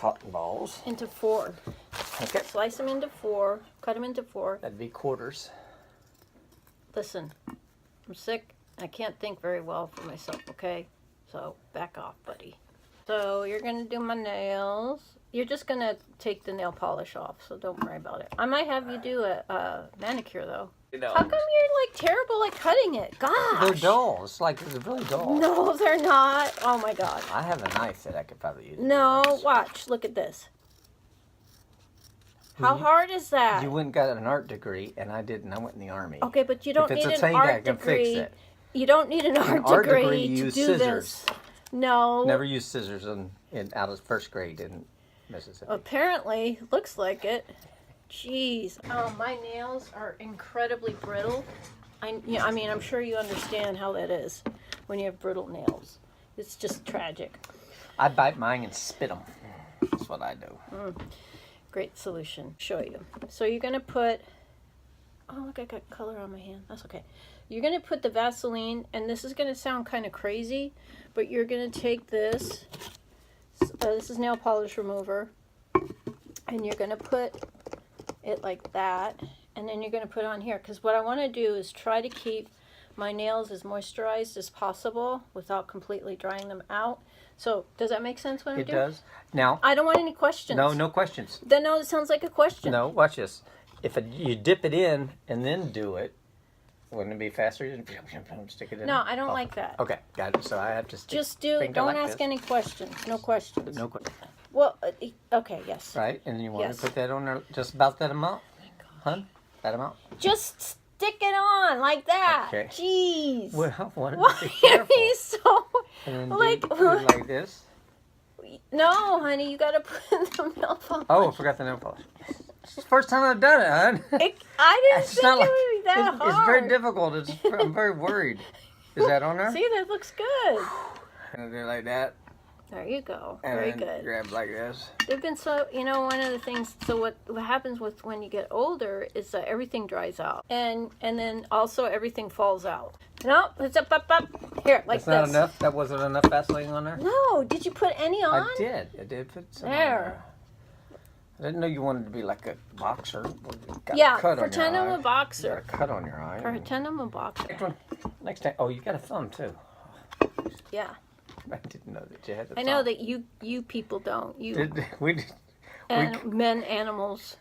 cotton balls. Into 4. Okay. Slice them into 4. Cut them into 4. That'd be quarters. Listen, I'm sick. I can't think very well for myself, okay? So back off, buddy. So you're going to do my nails. You're just going to take the nail polish off, so don't worry about it. I might have you do a manicure, though. How come you're, like, terrible at cutting it? Gosh! They're dull. It's like, it's really dull. No, they're not. Oh, my God. I have a knife that I could probably use. No, watch. Look at this. How hard is that? You went and got an art degree, and I didn't. I went in the Army. Okay, but you don't need an art degree. Fix it. You don't need an art degree to do scissors. this. No. Never used scissors out of first grade in Mississippi. Apparently, looks like it. Jeez. Oh, my nails are incredibly brittle. I mean, I'm sure you understand how that is when you have brittle nails. It's just tragic. I bite mine and spit them. That's what I do. Great solution. Show you. So you're going to put... Oh, look, I got color on my hand. That's okay. You're going to put the Vaseline, and this is going to sound kind of crazy, but you're going to take this. This is nail polish remover. And you're going to put it like that. And then you're going to put it on here. Because what I want to do is try to keep my nails as moisturized as possible without completely drying them out. So, does that make sense what I'm doing? It does. Now, I don't want any questions. No, no questions. Then no, it sounds like a question. No, watch this. If you dip it in and then do it, wouldn't it be faster? Stick it in. No, I don't like that. Okay, got it. So I have to stick. Just do. Don't ask any questions. No questions. No questions. Well, okay, yes. Right, and then you want Yes. to put that on there, just about that amount, huh? That amount. Just stick it on like that. Okay. Jeez. Well, Why be are careful. you so And then like? do it like this. No, honey, you gotta put the nail polish. Oh, I forgot the nail polish. It's the first time I've done it, hon. I didn't It's think not it like- would be that hard. It's very difficult. I'm very worried. Is that on there? See, that looks good. And do it like that. There you go. And Very then good. grab like this. They've been so, one of the things, so what happens with when you get older is that everything dries out. And then also everything falls out. No, it's up. Here, like That's not this. enough? That wasn't enough Vaseline on there? No, did you put any on? I did put some on There. I didn't know you wanted to be like a boxer. Got Yeah, a cut pretend on I'm your a eye. boxer. You got a cut on your eye. Pretend I'm a boxer. Next one. Next time. Oh, you got a thumb too. Yeah. I didn't know that you had a thumb. I know that you people don't. We did. Men, animals.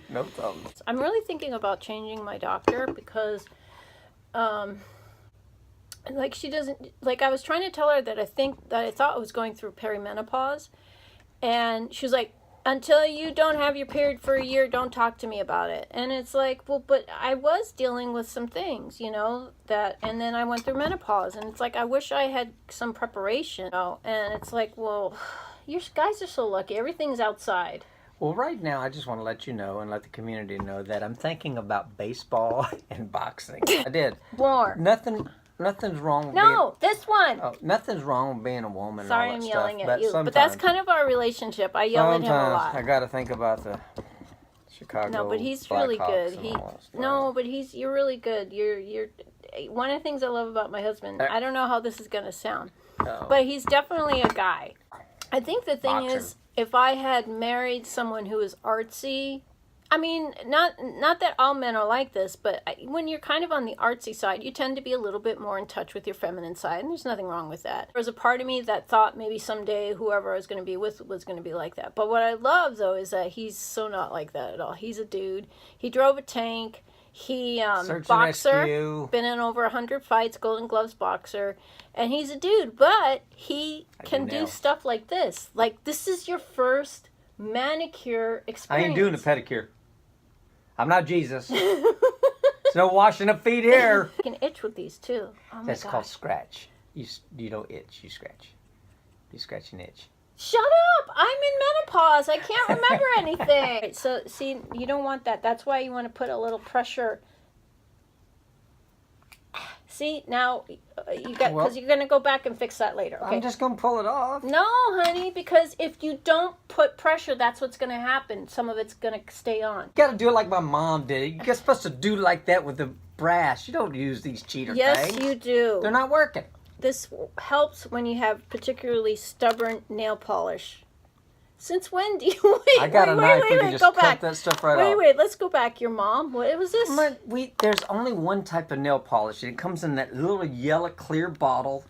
No thumbs. I'm really thinking about changing my doctor because, like she doesn't, like I was trying to tell her that I thought I was going through perimenopause, and she was like, until you don't have your period for a year, don't talk to me about it. And it's like, well, but I was dealing with some things, that, and then I went through menopause, and it's like, I wish I had some preparation, and it's like, well, you guys are so lucky. Everything's outside. Well, right now, I just want to let you know and let the community know that I'm thinking about baseball and boxing. I did. More. Nothing's wrong with No, this one. nothing's wrong with being a woman. Sorry, and all I'm that yelling stuff, at you, but that's kind of our relationship. I yell at him a lot. I got to think about the Chicago. No, but he's really good. Blackhawks You're really good. You're one of the things I love about my husband. I don't know how this is gonna sound, but he's definitely a guy. I think the thing is, if I had married someone who was artsy, I mean, not that all men are like this, but when you're kind of on the artsy side, you tend to be a little bit more in touch with your feminine side, and there's nothing wrong with that. There was a part of me that thought maybe someday whoever I was going to be with was going to be like that. But what I love, though, is that he's so not like that at all. He's a dude. He drove a tank. He, boxer, been in over 100 fights, Golden Gloves boxer, and he's a dude, but he can do stuff like this. Like, this is your first manicure experience. I ain't doing a pedicure. I'm not Jesus. There's no washing up feet here. You can itch with these too. Oh my That's gosh. called scratch. You don't itch, you scratch. You scratch and itch. Shut up! I'm in menopause. I can't remember anything. Right, so, see, you don't want that. That's why you want to put a little pressure. See, now you got, because you're going to go back and fix that later. Okay? I'm just going to pull it off. No, honey, because if you don't put pressure, that's what's going to happen. Some of it's going to stay on. You got to do it like my mom did. You're supposed to do like that with the brass. You don't use these cheater things. Yes, you do. They're not working. This helps when you have particularly stubborn nail polish. Since when do you wait? I got a knife. We can just go cut back. that stuff right off. Wait. Let's go back. Your mom. What was this? There's only one type of nail polish. It comes in that little yellow clear bottle,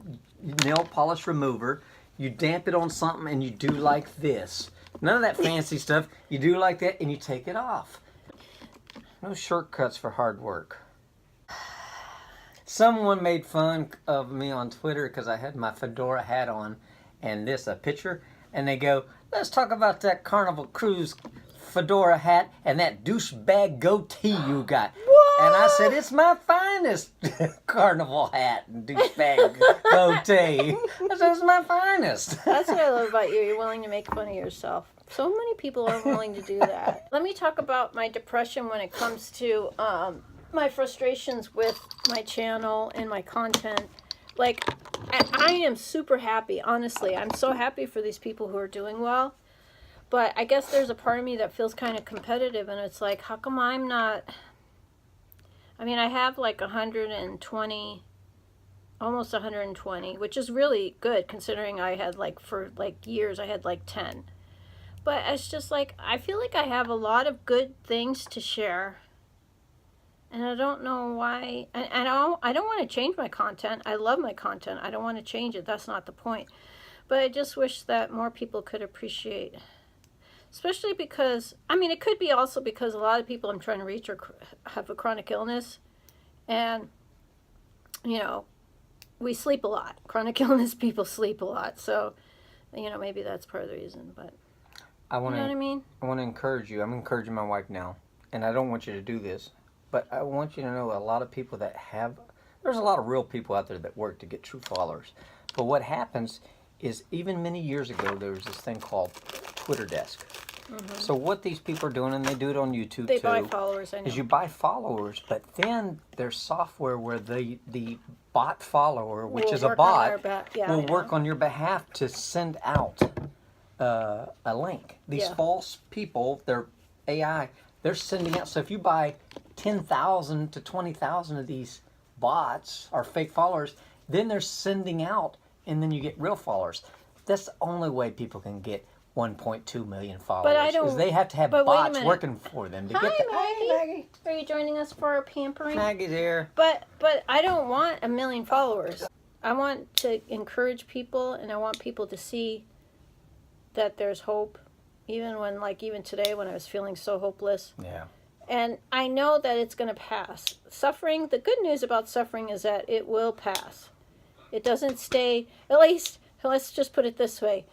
nail polish remover. You damp it on something and you do like this. None of that fancy stuff. You do like that and you take it off. No shortcuts for hard work. Someone made fun of me on Twitter because I had my fedora hat on and a picture, and they go, let's talk about that Carnival Cruise fedora hat and that douchebag goatee you got. What? And I said, it's my finest Carnival hat and douchebag goatee. I said, it's my finest. That's what I love about you. You're willing to make fun of yourself. So many people are willing to do that. Let me talk about my depression when it comes to my frustrations with my channel and my content. Like, I am super happy, honestly. I'm so happy for these people who are doing well. But I guess there's a part of me that feels kind of competitive, and it's like, how come I'm not... I mean, I have like 120, almost 120, which is really good considering I had like, for like years, I had like 10. But it's just like, I feel like I have a lot of good things to share. And I don't know why. And I don't want to change my content. I love my content. I don't want to change it. That's not the point. But I just wish that more people could appreciate. Especially because, I mean, it could be also because a lot of people I'm trying to reach have a chronic illness. And, you know, we sleep a lot. Chronic illness people sleep a lot. So, you know, maybe that's part of the reason. But, you know what I mean? I want to encourage you. I'm encouraging my wife now. And I don't want you to do this. But I want you to know a lot of people that have, there's a lot of real people out there that work to get true followers. But what happens is even many years ago, there was this thing called Twitter Desk. Mm-hmm. So what these people are doing, and they do it on YouTube they too, buy followers, I know. is you buy followers, but then there's software where the bot follower, which is a bot, will work on your behalf to send out a link. These false people, they're AI, they're sending out. So if you buy 10,000 to 20,000 of these bots or fake followers, then they're sending out, and then you get real followers. That's the only way people can get 1.2 million followers. But I don't. Is they have to have bots working for them to get the. Maggie. Hi, Maggie. Are you joining us for our pampering? Maggie's here. But I don't want 1 million followers. I want to encourage people, and I want people to see that there's hope, even when, like, even today when I was feeling so hopeless. Yeah. And I know that it's going to pass. Suffering, the good news about suffering is that it will pass. It doesn't stay, at least, let's just put it this way.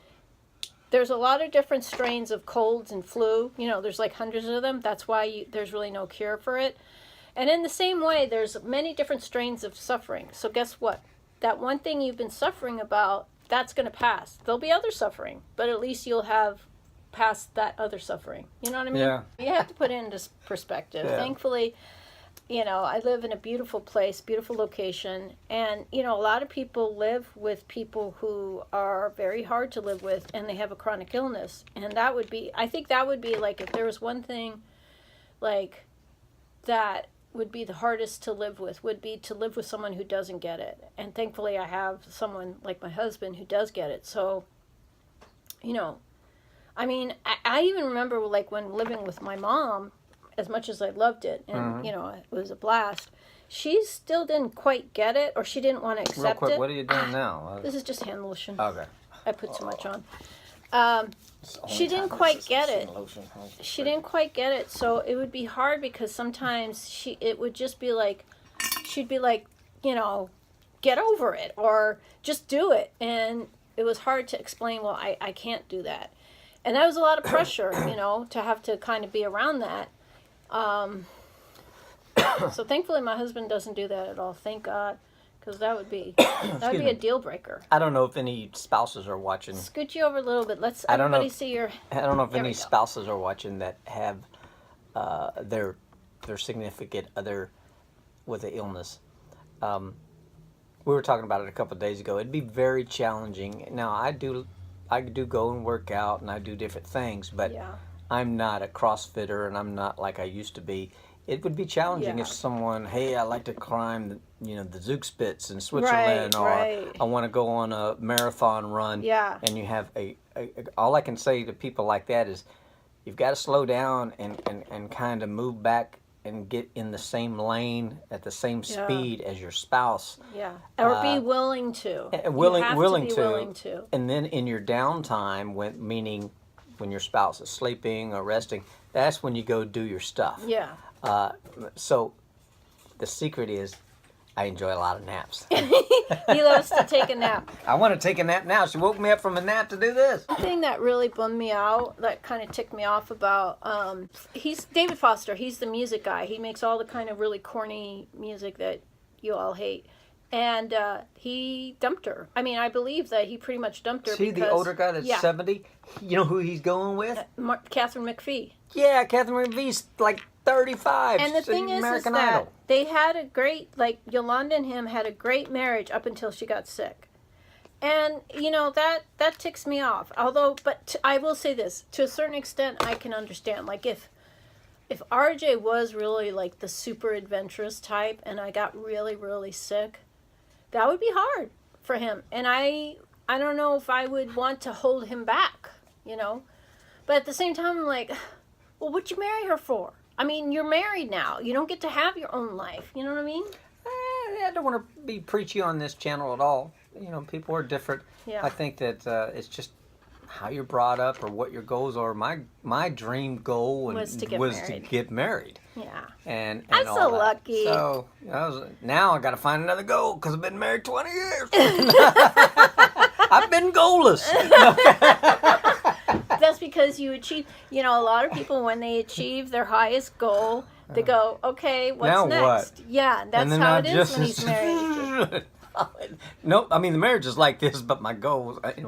There's a lot of different strains of colds and flu. You know, there's like hundreds of them. That's why there's really no cure for it. And in the same way, there's many different strains of suffering. So guess what? That one thing you've been suffering about, that's going to pass. There'll be other suffering, but at least you'll have past that other suffering. You know what I mean? Yeah. You have to put it into perspective. Yeah. Thankfully, you know, I live in a beautiful place, beautiful location. And, you know, a lot of people live with people who are very hard to live with, and they have a chronic illness. And that would be, I think that would be like, if there was one thing, like, that would be the hardest to live with, would be to live with someone who doesn't get it. And thankfully I have someone like my husband who does get it. So, you know, I mean, I even remember, like, when living with my mom, as much as I loved it, and, you know, it was a blast, she still didn't quite get it, or she didn't want to accept Real quick, it. what are you doing now? This is just hand lotion. Okay. I put too much on. She didn't quite get it. She didn't quite get it, so it would be hard because sometimes it would just be like, she'd be like, you know, get over it, or just do it. And it was hard to explain, well, I can't do that. And that was a lot of pressure, you know, to have to kind of be around that. So thankfully my husband doesn't do that at all, thank God, because that would be a deal breaker. I don't know if any spouses are watching. Scoot you over a little bit. Let's everybody see your... I don't know if any spouses are watching that have their significant other with an illness. We were talking about it a couple of days ago. It'd be very challenging. Now, I do go and work out, and I do different things, but I'm not a CrossFitter, and I'm not like I used to be. It would be challenging if someone, hey, I like to climb the Zugspitze in Switzerland, or I want to go on a marathon run. Yeah. And you have all I can say to people like that is, you've got to slow down and kind of move back and get in the same lane at the same speed as your spouse. Yeah. Or be willing to. Willing to. And then in your downtime, meaning when your spouse is sleeping or resting, that's when you go do your stuff. Yeah. So the secret is, I enjoy a lot of naps. He loves to take a nap. I want to take a nap now. She woke me up from a nap to do this. The thing that really bummed me out, that kind of ticked me off about, he's David Foster. He's the music guy. He makes all the kind of really corny music that you all hate. And he dumped her. I mean, I believe that he pretty much dumped her. See, the older guy that's 70? You know who he's going with? Catherine McPhee. Yeah, Catherine McPhee's like 35. And the thing is that they had a great, Yolanda and him had a great marriage up until she got sick. And, that ticks me off. But I will say this, to a certain extent, I can understand. Like, if RJ was really, the super adventurous type and I got really, really sick, that would be hard for him. And I don't know if I would want to hold him back, But at the same time, I'm like, well, what'd you marry her for? I mean, you're married now. You don't get to have your own life. You know what I mean? I don't want to be preachy on this channel at all. People are different. Yeah. I think that it's just how you're brought up or what your goals are. My dream goal was to get married. Yeah. And I'm all so that. lucky. So now I got to find another goal because I've been married 20 years. I've been goalless. That's because you achieve, a lot of people, when they achieve their highest goal, they go, okay, what's now next? What? Yeah, that's how it is when he's married. Nope, I mean, the marriage is like this, but my goals, anyway.